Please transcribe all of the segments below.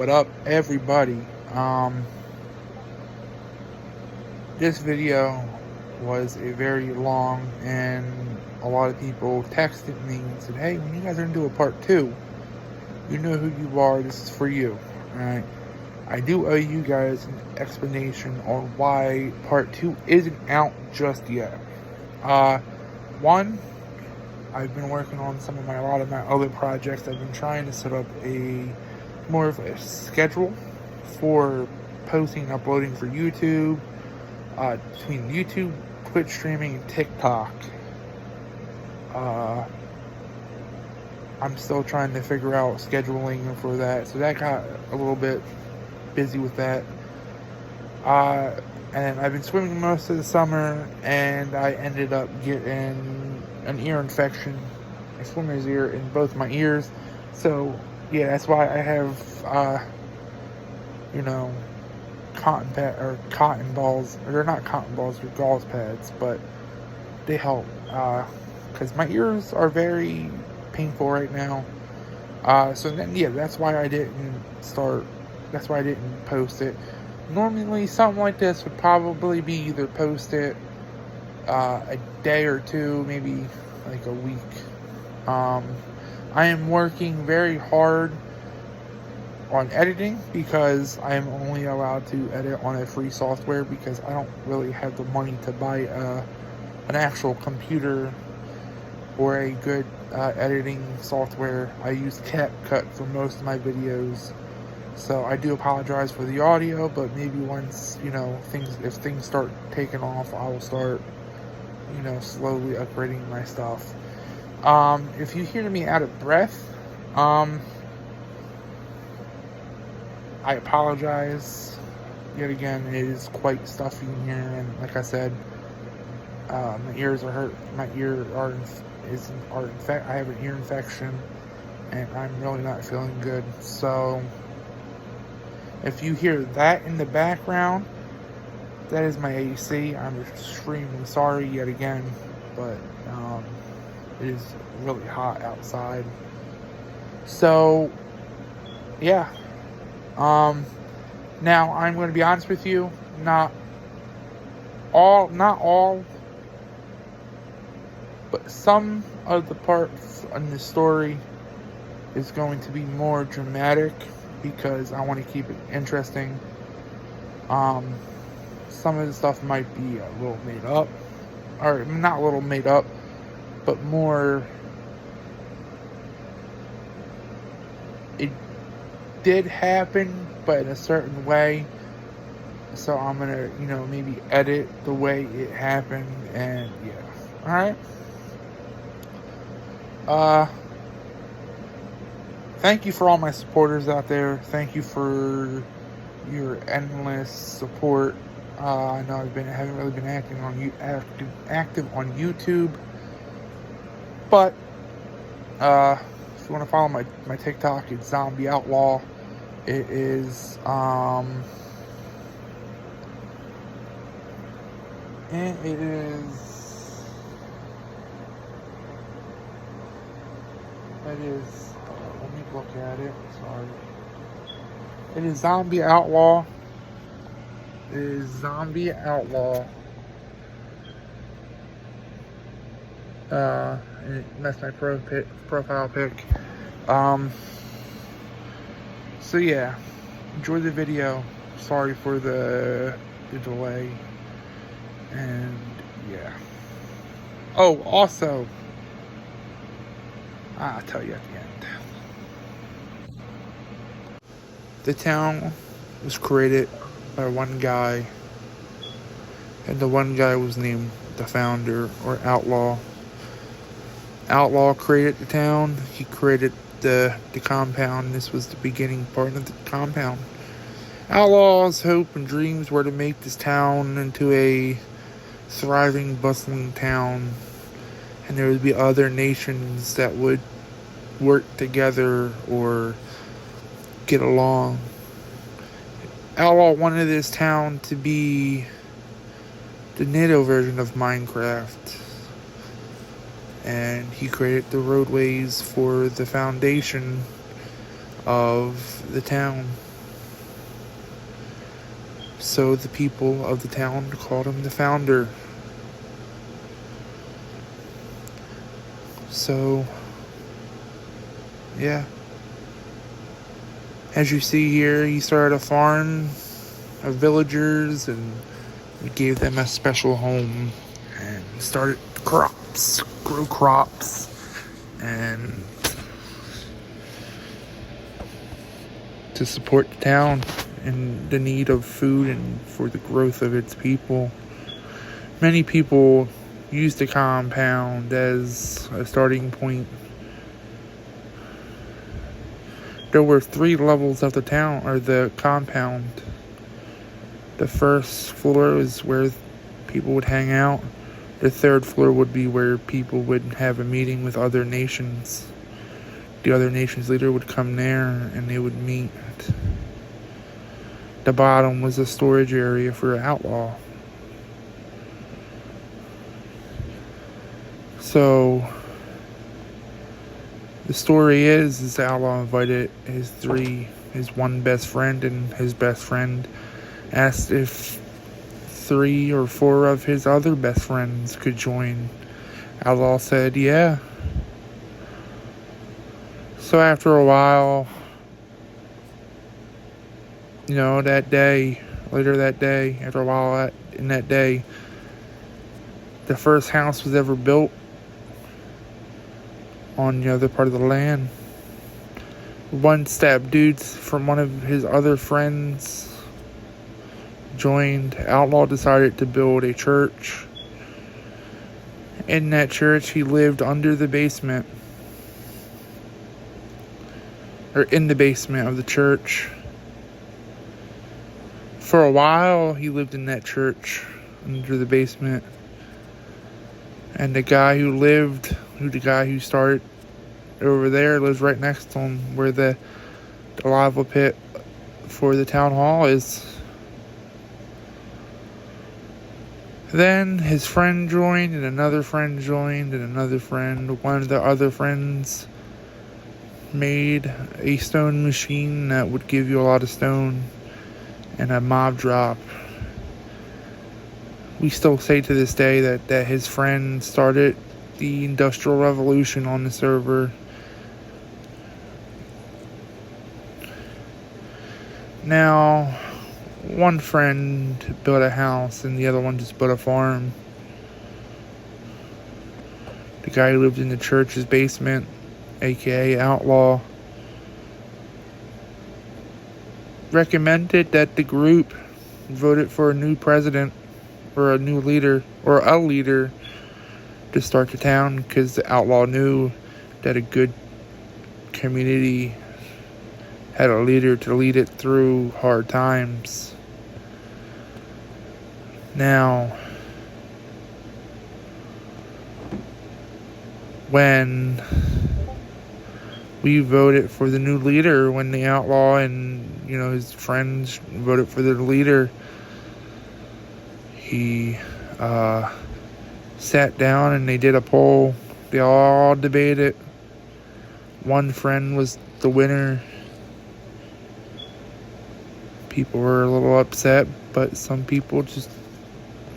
What up, everybody? This video was a very long, and a lot of people texted me and said, hey, when you guys are going to do a part 2, you know who you are, this is for you. Alright, I do owe you guys an explanation on why part 2 isn't out just yet. One, I've been working on a lot of my other projects. I've been trying to set up more of a schedule for posting and uploading for YouTube, between YouTube, Twitch streaming, and TikTok. I'm still trying to figure out scheduling for that, so that got a little bit busy with that. And I've been swimming most of the summer, and I ended up getting an ear infection, a swimmer's ear in both my ears. So yeah, that's why I have cotton balls. Or they're not cotton balls, they're gauze pads, but they help because my ears are very painful right now. So then yeah, that's why I didn't post it. Normally something like this would probably be either posted a day or two, maybe like a week. I am working very hard on editing because I am only allowed to edit on a free software because I don't really have the money to buy an actual computer or a good editing software. I use CapCut for most of my videos, so I do apologize for the audio, but maybe once if things start taking off, I will start slowly upgrading my stuff. If you hear me out of breath, I apologize. Yet again, it is quite stuffy in here, and like I said, my ears are hurt. My ear are infected. I have an ear infection, and I'm really not feeling good. So, if you hear that in the background, that is my AC. I'm extremely sorry yet again, but it is really hot outside. So, yeah. Now I'm going to be honest with you. Not all, but some of the parts in the story is going to be more dramatic because I want to keep it interesting. Some of the stuff might be a little made up, or not a little made up, but more. It did happen, but in a certain way. So I'm gonna, maybe edit the way it happened, and yeah. Alright. Thank you for all my supporters out there. Thank you for your endless support. I know haven't really been active on YouTube, but if you want to follow my TikTok, it's Zombie Outlaw. It is let me look at it. Sorry. It is Zombie Outlaw. It is Zombie Outlaw. And that's my profile pic. So yeah, enjoy the video. Sorry for the delay. And yeah. Oh, also, I'll tell you at the end. The town was created by one guy, and the one guy was named the founder, or Outlaw. Outlaw created the town. He created the compound. This was the beginning part of the compound. Outlaw's hope and dreams were to make this town into a thriving, bustling town, and there would be other nations that would work together or get along. Outlaw wanted this town to be the NATO version of Minecraft, and he created the roadways for the foundation of the town. So the people of the town called him the founder. So, yeah. As you see here, he started a farm of villagers and we gave them a special home and started grew crops, and to support the town and the need of food and for the growth of its people. Many people use the compound as a starting point. There were 3 levels of the town, or the compound. The first floor is where people would hang out. The 3rd floor would be where people would have a meeting with other nations. The other nation's leader would come there and they would meet. The bottom was a storage area for an outlaw. So the story is the outlaw invited his one best friend, and his best friend asked if 3 or 4 of his other best friends could join. Outlaw said, yeah. So after a while, later that day, in that day, the first house was ever built on the other part of the land. One step dudes from one of his other friends joined. Outlaw decided to build a church. In that church, he lived under the basement, or in the basement of the church. For a while, he lived in that church under the basement. And the guy who started over there lives right next to him, where the lava pit for the town hall is. Then his friend joined, and another friend joined, and another friend. One of the other friends made a stone machine that would give you a lot of stone and a mob drop. We still say to this day that his friend started the Industrial Revolution on the server. Now, one friend built a house and the other one just built a farm. The guy who lived in the church's basement, aka Outlaw, recommended that the group voted for a new president, or a new leader, or a leader to start the town, because the Outlaw knew that a good community had a leader to lead it through hard times. Now, when we voted for the new leader, when the Outlaw and his friends voted for the leader, he sat down and they did a poll. They all debated. One friend was the winner. People were a little upset, but some people just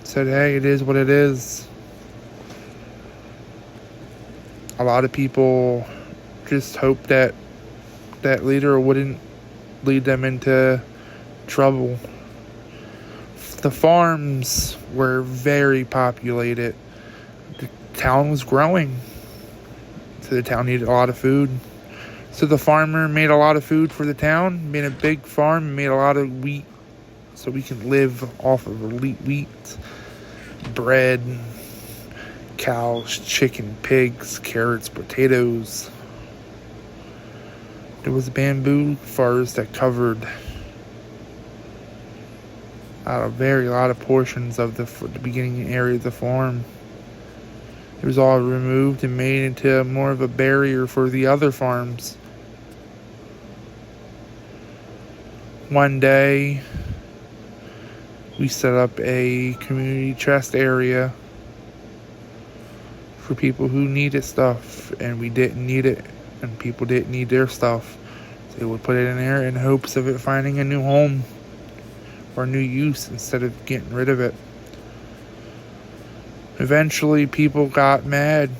said, hey, it is what it is. A lot of people just hoped that that leader wouldn't lead them into trouble. The farms were very populated. The town was growing, so the town needed a lot of food. So the farmer made a lot of food for the town, made a big farm, made a lot of wheat, so we can live off of wheat, bread, cows, chicken, pigs, carrots, potatoes. There was bamboo forest that covered a lot of portions of the beginning area of the farm. It was all removed and made into more of a barrier for the other farms. One day, we set up a community chest area for people who needed stuff, and we didn't need it, and people didn't need their stuff. So they would put it in there in hopes of it finding a new home. or new use instead of getting rid of it. Eventually, people got mad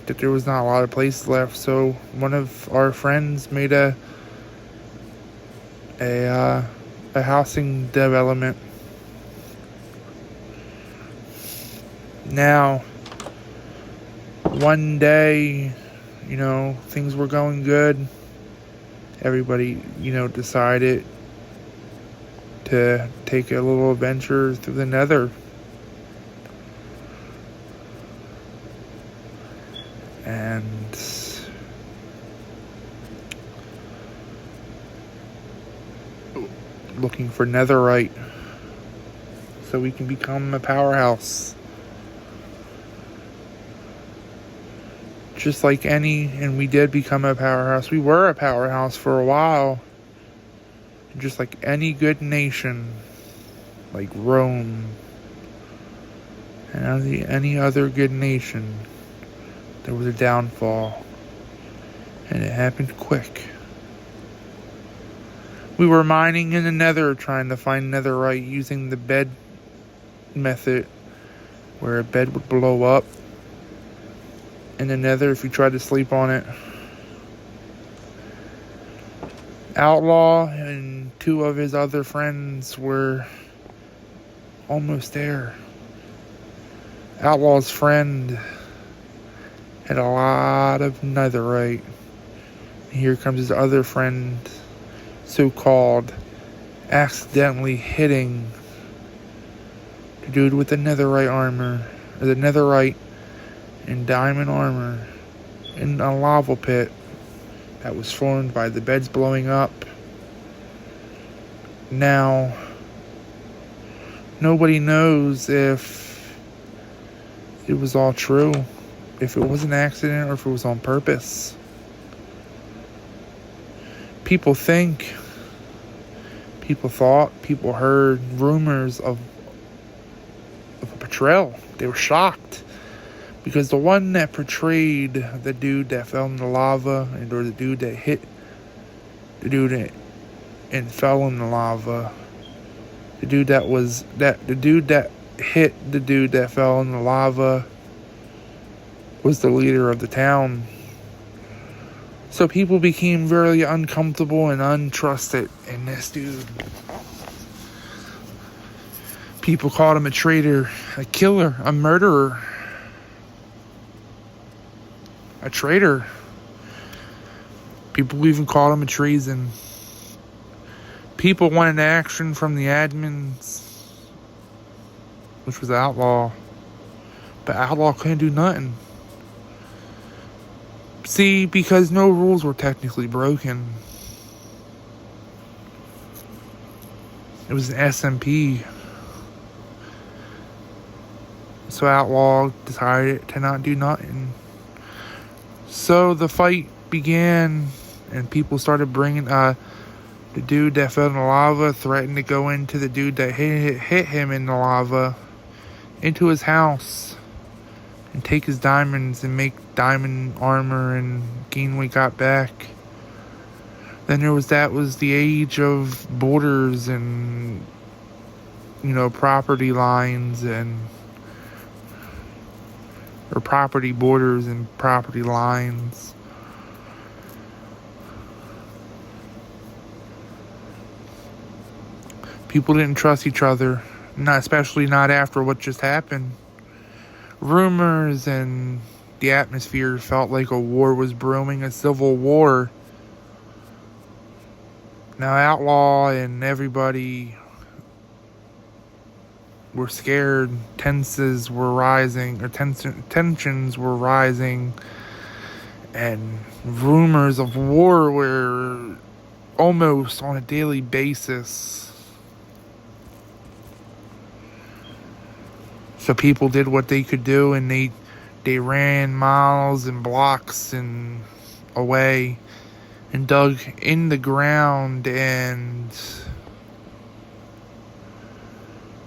that there was not a lot of places left, so one of our friends made a housing development. Now, one day, things were going good. Everybody, decided to take a little adventure through the Nether. And looking for netherite so we can become a powerhouse. Just like and we did become a powerhouse. We were a powerhouse for a while. Just like any good nation, like Rome and any other good nation, there was a downfall, and it happened quick. We were mining in the Nether, trying to find netherite using the bed method, where a bed would blow up in the Nether if you tried to sleep on it. Outlaw and two of his other friends were almost there. Outlaw's friend had a lot of netherite. Here comes his other friend, so-called, accidentally hitting the dude with the netherite armor, or the netherite and diamond armor, in a lava pit that was formed by the beds blowing up. Now, nobody knows if it was all true, if it was an accident, or if it was on purpose. People think, people thought, people heard rumors of a betrayal. They were shocked. Because the one that portrayed the dude that fell in the lava, or the dude that hit the dude and fell in the lava, the dude that hit the dude that fell in the lava was the leader of the town. So people became very uncomfortable and untrusted in this dude. People called him a traitor, a killer, a murderer, a traitor. People even called him a treason. People wanted action from the admins, which was Outlaw. But Outlaw couldn't do nothing. See, because no rules were technically broken. It was an SMP. So Outlaw decided to not do nothing. So the fight began, and people started bringing the dude that fell in the lava, threatened to go into the dude that hit him in the lava, into his house, and take his diamonds and make diamond armor and gain what he got back. Then that was the age of borders and, property lines or property borders and property lines. People didn't trust each other, especially not after what just happened. Rumors and the atmosphere felt like a war was brewing, a civil war. Now Outlaw and everybody were scared. Tensions were rising, and rumors of war were almost on a daily basis. So people did what they could do, and they ran miles and blocks and away and dug in the ground and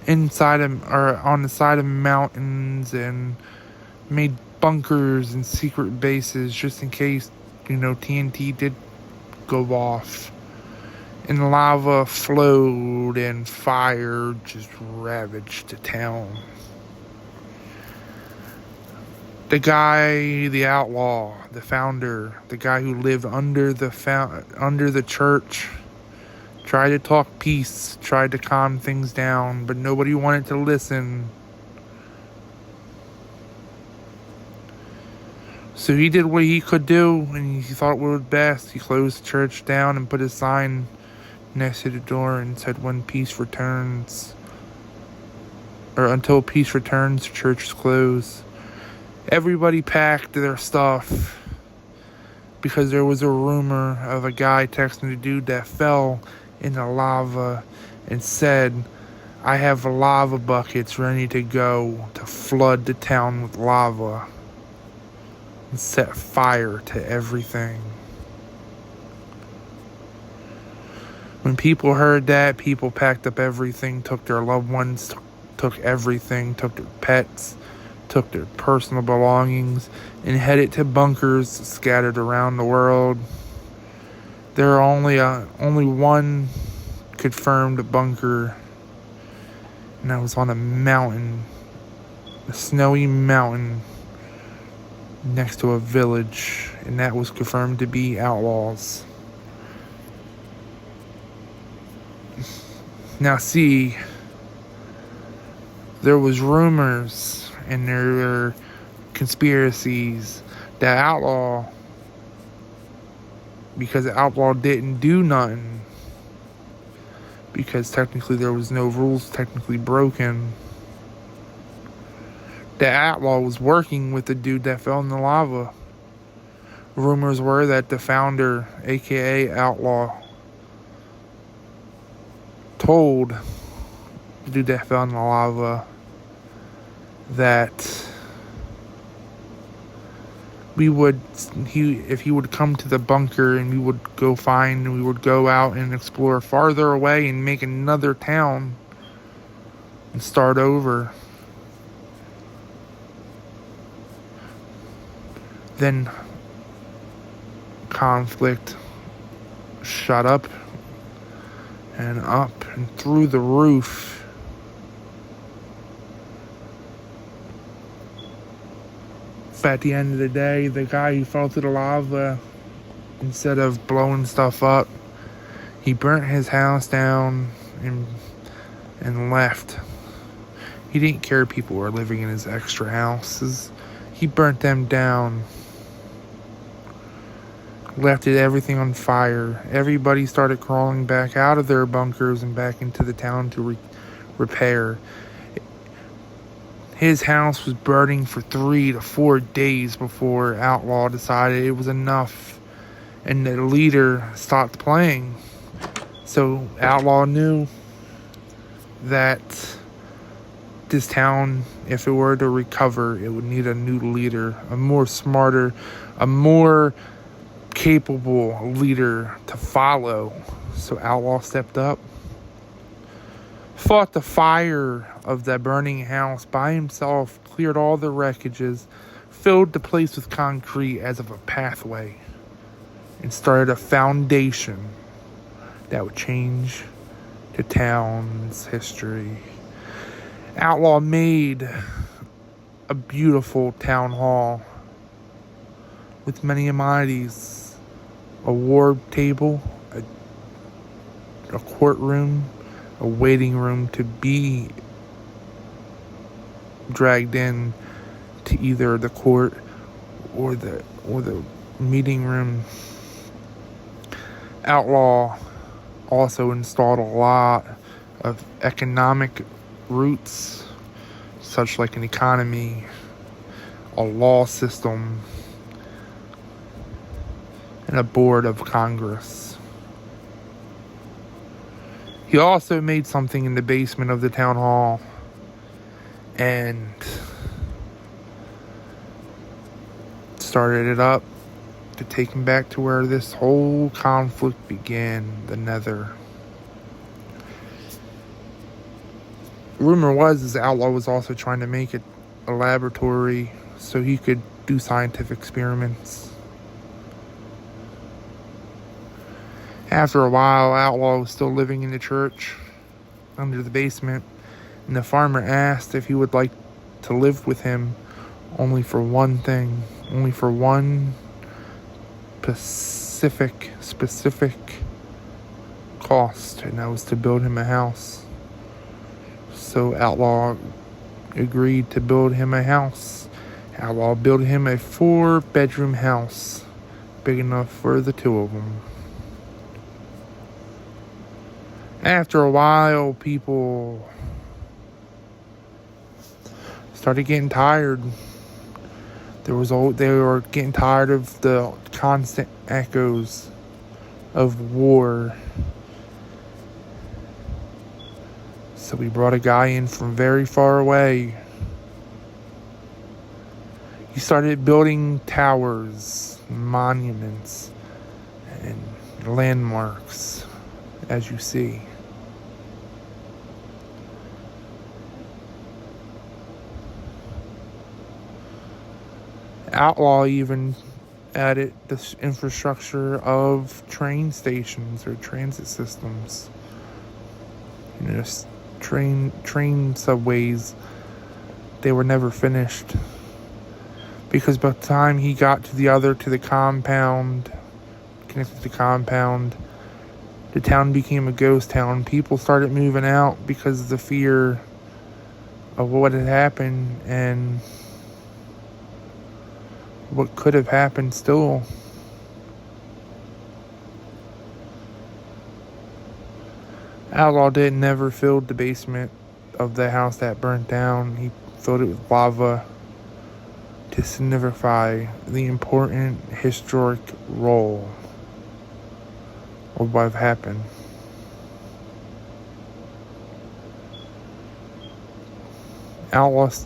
on the side of mountains, and made bunkers and secret bases just in case, TNT did go off and lava flowed and fire just ravaged the town. The guy, the outlaw, the founder, the guy who lived under the church, tried to talk peace, tried to calm things down, but nobody wanted to listen. So he did what he could do, and he thought what was best. He closed the church down and put a sign next to the door and said, "When peace returns," or "Until peace returns, the church is closed." Everybody packed their stuff because there was a rumor of a guy texting a dude that fell in the lava and said, "I have lava buckets ready to go to flood the town with lava and set fire to everything." When people heard that, people packed up everything, took their loved ones, took everything, took their pets, took their personal belongings, and headed to bunkers scattered around the world. There are only one confirmed bunker, and that was on a mountain, a snowy mountain next to a village, and that was confirmed to be Outlaw's. Now see, there was rumors and there were conspiracies that Outlaw, because the Outlaw didn't do nothing, because technically there was no rules technically broken, the Outlaw was working with the dude that fell in the lava. Rumors were that the founder, aka Outlaw, told the dude that fell in the lava that if he would come to the bunker and we would go out and explore farther away and make another town and start over. Then conflict shot up and through the roof. At the end of the day, the guy who fell to the lava, instead of blowing stuff up, he burnt his house down and left. He didn't care people were living in his extra houses. He burnt them down. Left everything on fire. Everybody started crawling back out of their bunkers and back into the town to repair. His house was burning for 3 to 4 days before Outlaw decided it was enough and the leader stopped playing. So Outlaw knew that this town, if it were to recover, it would need a new leader, a more smarter, a more capable leader to follow. So Outlaw stepped up, fought the fire of that burning house by himself, cleared all the wreckages, filled the place with concrete as of a pathway, and started a foundation that would change the town's history. Outlaw made a beautiful town hall with many amenities, a war table, a courtroom, a waiting room to be dragged in to either the court or the meeting room. Outlaw also installed a lot of economic roots, such like an economy, a law system, and a board of Congress. He also made something in the basement of the town hall and started it up to take him back to where this whole conflict began, the Nether. Rumor was this Outlaw was also trying to make it a laboratory so he could do scientific experiments. After a while, Outlaw was still living in the church under the basement, and the farmer asked if he would like to live with him only for one thing, only for one specific cost, and that was to build him a house. So Outlaw agreed to build him a house. Outlaw built him a 4-bedroom house, big enough for the two of them. After a while, people started getting tired. They were getting tired of the constant echoes of war. So we brought a guy in from very far away. He started building towers, monuments, and landmarks, as you see. Outlaw even added this infrastructure of train stations or transit systems. You know, train subways. They were never finished, because by the time he got to the compound, connected to the compound, the town became a ghost town. People started moving out because of the fear of what had happened and what could have happened still. Outlaw never filled the basement of the house that burnt down. He filled it with lava to signify the important historic role of what happened.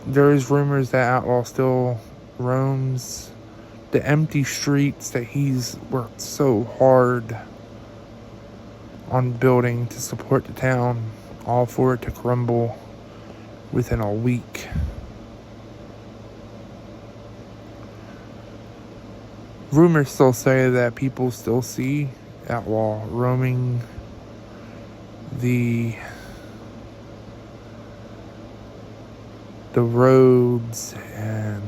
There is rumors that Outlaw still roams the empty streets that he's worked so hard on building to support the town, all for it to crumble within a week. Rumors still say that people still see Outlaw roaming the roads and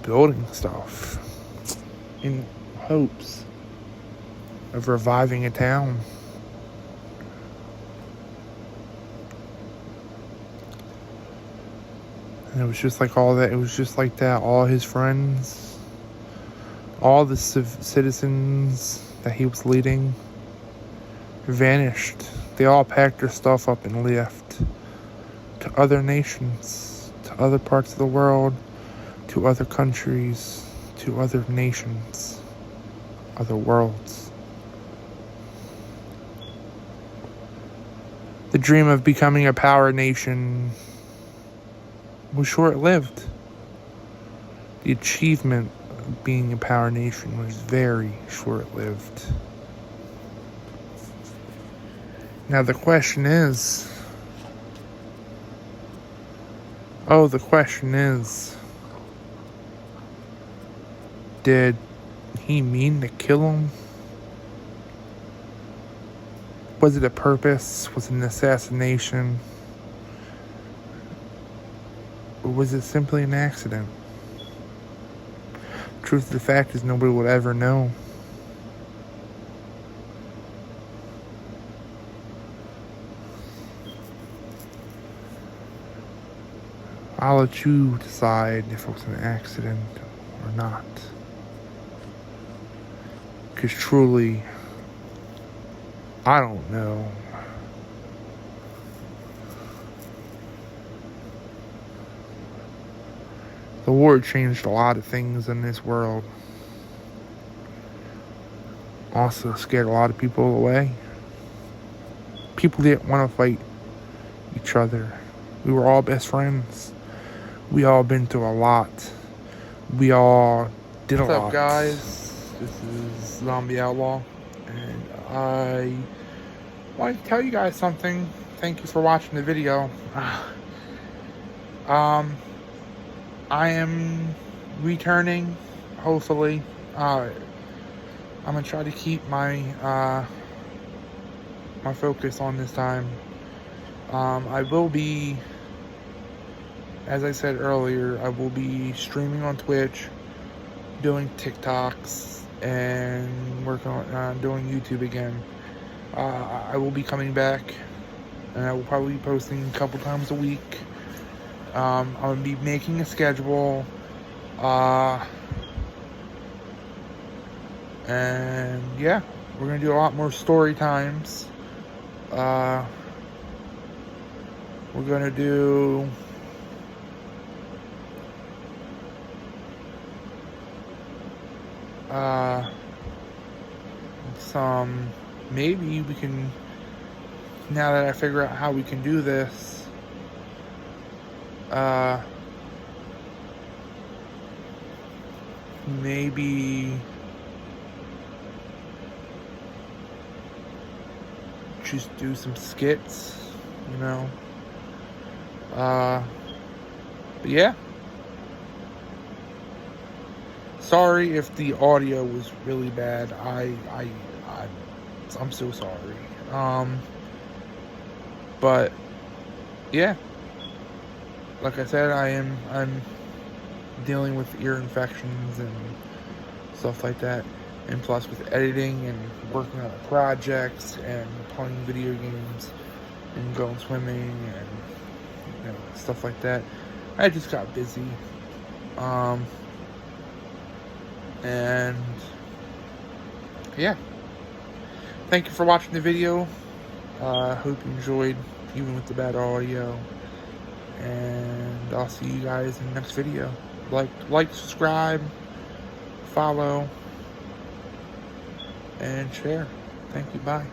building stuff in hopes of reviving a town. And it was just like all that. It was just like that. All his friends, all the citizens that he was leading vanished. They all packed their stuff up and left to other nations, to other parts of the world, to other countries, to other nations, other worlds. The dream of becoming a power nation was short-lived. The achievement of being a power nation was very short-lived. Now the question is, did he mean to kill him? Was it a purpose? Was it an assassination? Or was it simply an accident? Truth of the fact is, nobody will ever know. I'll let you decide if it was an accident or not. Because truly, I don't know. The war changed a lot of things in this world. Also scared a lot of people away. People didn't want to fight each other. We were all best friends. We all been through a lot. We all did a lot. What's up, guys? This is Zombie Outlaw, and I wanted to tell you guys something. Thank you for watching the video. I am returning. hopefully. I'm gonna try to keep my my focus on this time. I will be, as I said earlier, I will be streaming on Twitch, doing TikToks, and working on doing YouTube again. I will be coming back, and I will probably be posting a couple times a week. I'm gonna be making a schedule, and yeah, we're gonna do a lot more story times. We're gonna do some, maybe we can, now that I figure out how we can do this, maybe just do some skits, you know. But yeah. Sorry if the audio was really bad. I'm so sorry. But yeah, like I said, I'm dealing with ear infections and stuff like that, and plus with editing and working on projects and playing video games and going swimming and, you know, stuff like that. I just got busy. And yeah, thank you for watching the video. Hope you enjoyed, even with the bad audio. And I'll see you guys in the next video. Like, subscribe, follow, and share. Thank you. Bye.